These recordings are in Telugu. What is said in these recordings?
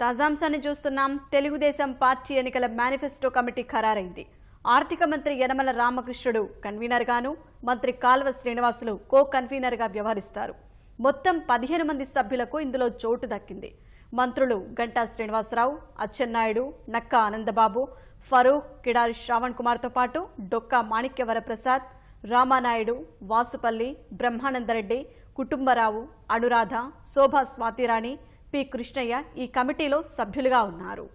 తాజాంశాన్ని చూస్తున్నాం. తెలుగుదేశం పార్టీ ఎన్నికల మేనిఫెస్టో కమిటీ ఖరారైంది. ఆర్థిక మంత్రి యనమల రామకృష్ణుడు కన్వీనర్ గాను, మంత్రి కాల్వ శ్రీనివాసులు కో కన్వీనర్ గా వ్యవహరిస్తారు. మొత్తం 15 మంది సభ్యులకు ఇందులో చోటు దక్కింది. మంత్రులు గంటా శ్రీనివాసరావు, అచ్చెన్నాయుడు, నక్కా ఆనందబాబు, ఫరూక్, కిడారి శ్రావణ్ కుమార్ తో పాటు డొక్కా మాణిక్యవరప్రసాద్, రామానాయుడు, వాసుపల్లి, బ్రహ్మానందరెడ్డి, కుటుంబరావు, అనురాధ, శోభా స్వాతిరాణి, పి కృష్ణయ్య ఈ కమిటీలో సభ్యులుగా ఉన్నారు.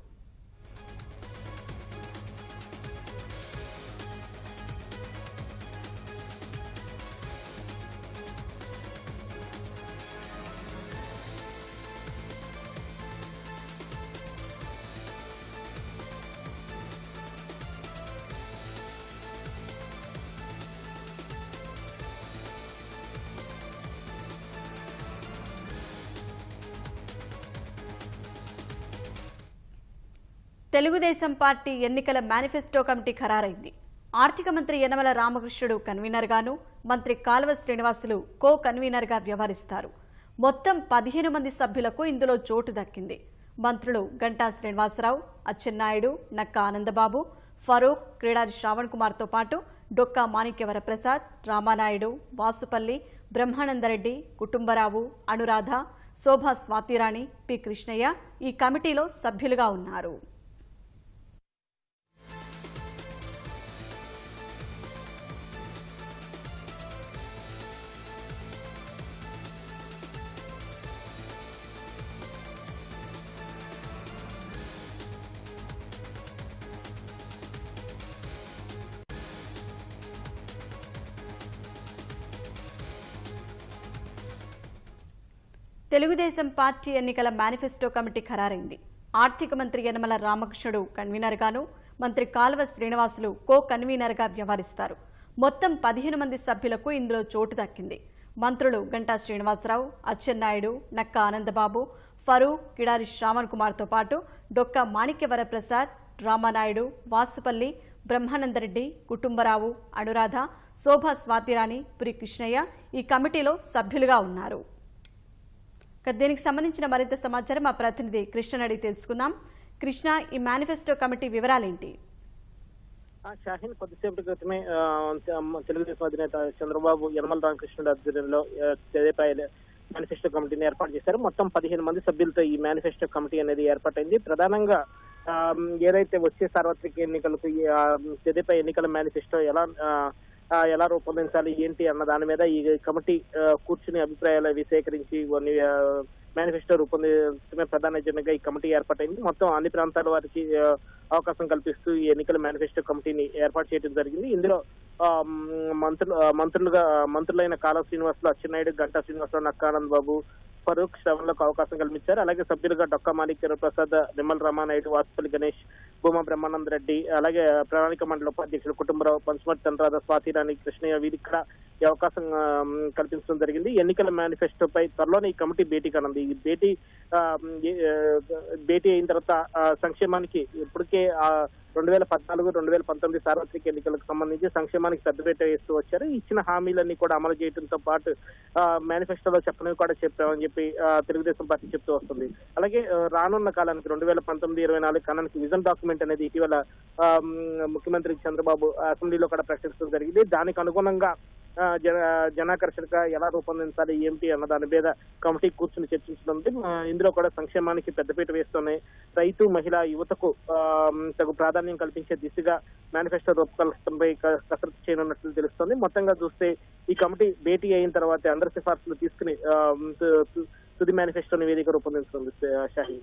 తెలుగుదేశం పార్టీ ఎన్నికల మేనిఫెస్టో కమిటీ ఖరారైంది. ఆర్థిక మంత్రి యనమల రామకృష్ణుడు కన్వీనర్ గాను, మంత్రి కాల్వ శ్రీనివాసులు కో కన్వీనర్ గా వ్యవహరిస్తారు. మొత్తం 15 మంది సభ్యులకు ఇందులో చోటు దక్కింది. మంత్రులు గంటా శ్రీనివాసరావు, అచ్చెన్నాయుడు, నక్కా ఆనందబాబు, ఫరూక్, కిడారి శ్రావణ్ కుమార్ తో పాటు డొక్కా మాణిక్యవరప్రసాద్, రామానాయుడు, వాసుపల్లి, బ్రహ్మానందరెడ్డి, కుటుంబరావు, అనురాధ, శోభా స్వాతిరాణి, పి కృష్ణయ్య ఈ కమిటీలో సభ్యులుగా ఉన్నారు. తెలుగుదేశం పార్టీ ఎన్నికల మేనిఫెస్టో కమిటీ ఖరారైంది. ఆర్థిక మంత్రి యనమల రామకృష్ణుడు కన్వీనర్ గాను, మంత్రి కాల్వ శ్రీనివాసులు కో కన్వీనర్ గా వ్యవహరిస్తారు. మొత్తం 15 మంది సభ్యులకు ఇందులో చోటు దక్కింది. మంత్రులు గంటా శ్రీనివాసరావు, అచ్చెన్నాయుడు, నక్కా ఆనందబాబు, ఫరూక్, కిడారి శ్రావణ్ కుమార్ తో పాటు డొక్కా మాణిక్యవరప్రసాద్, రామానాయుడు, వాసుపల్లి, బ్రహ్మానందరెడ్డి, కుటుంబరావు, అనురాధ, శోభా స్వాతిరాణి, పురి కృష్ణయ్య ఈ కమిటీలో సభ్యులుగా ఉన్నారు. దీనికి సంబంధించిన మరింత సమాచారం మా ప్రతినిధి కృష్ణ అడిగి తెలుసుకుందాం. కృష్ణ, ఈ మేనిఫెస్టో కమిటీ వివరాలేంటి? షాహీన్, కొద్దిసేపటి క్రితమే తెలుగుదేశం అధినేత చంద్రబాబు యనమల రామకృష్ణుడి ఆధ్వర్యంలో తెదేపా మేనిఫెస్టో కమిటీని ఏర్పాటు చేశారు. మొత్తం 15 మంది సభ్యులతో ఈ మేనిఫెస్టో కమిటీ అనేది ఏర్పాటైంది. ప్రధానంగా ఏదైతే వచ్చే సార్వత్రిక ఎన్నికలకు తెదేపా ఎన్నికల మేనిఫెస్టో ఎలా రూపొందించాలి ఏంటి అన్న దాని మీద ఈ కమిటీ కూర్చుని అభిప్రాయాలు అవి సేకరించి మేనిఫెస్టో రూపొందించడమే ప్రధాన ఎజెండాగా ఈ కమిటీ ఏర్పాటైంది. మొత్తం అన్ని ప్రాంతాల వారికి అవకాశం కల్పిస్తూ ఈ ఎన్నికల మేనిఫెస్టో కమిటీని ఏర్పాటు చేయడం జరిగింది. ఇందులో మంత్రులైన కాల్వ శ్రీనివాసులు, అచ్చెన్నాయుడు, గంటా శ్రీనివాసరావు, నక్కా ఆనంద్ బాబు, ఫరూక్, శ్రవణ్లకు అవకాశం కల్పించారు. అలాగే సభ్యులుగా డొక్కా మాణిక్యవరప్రసాద్, నిమ్మల రామానాయుడు, వాసుపల్లి గణేష్, భూమా బ్రహ్మానందరెడ్డి, అలాగే ప్రణాళిక మండలి ఉపాధ్యక్షులు కుటుంబరావు, పంచమర్తి అనురాధ, స్వాతిరాణి, కృష్ణయ్య వీరికి కూడా ఈ అవకాశం కల్పించడం జరిగింది. ఎన్నికల మేనిఫెస్టోపై త్వరలోనే ఈ కమిటీ భేటీ కానుంది. ఈ భేటీ అయిన తర్వాత సంక్షేమానికి ఇప్పటికే 2014, 2019 సార్వత్రిక ఎన్నికలకు సంబంధించి సంక్షేమానికి పెద్దపీట వేస్తూ వచ్చారు. ఇచ్చిన హామీలన్నీ కూడా అమలు చేయడంతో పాటు మేనిఫెస్టోలో చెప్పనివి కూడా చెప్పామని చెప్పి తెలుగుదేశం పార్టీ చెప్తూ వస్తుంది. అలాగే రానున్న కాలానికి 2019-24 కాలానికి విజన్ డాక్యుమెంట్ అనేది ఇటీవల ముఖ్యమంత్రి చంద్రబాబు అసెంబ్లీలో కూడా ప్రకటించడం జరిగింది. దానికి అనుగుణంగా జనాకర్షణగా ఎలా రూపొందించాలి ఏంటి అన్న దాని మీద కమిటీ కూర్చుని చర్చించనుంది. ఇందులో కూడా సంక్షేమానికి పెద్దపీట వేస్తూనే రైతు, మహిళ, యువతకు తగు ప్రాధాన్యం కల్పించే దిశగా మేనిఫెస్టో రూపకల్పనపై కసరత్తు చేయనున్నట్లు తెలుస్తోంది. మొత్తంగా చూస్తే ఈ కమిటీ భేటీ అయిన తర్వాత అందరి సిఫార్సులు తీసుకుని తుది మేనిఫెస్టో నివేదిక రూపొందించుతుంది. షాహీ,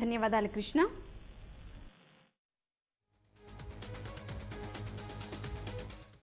ధన్యవాదాలు కృష్ణ.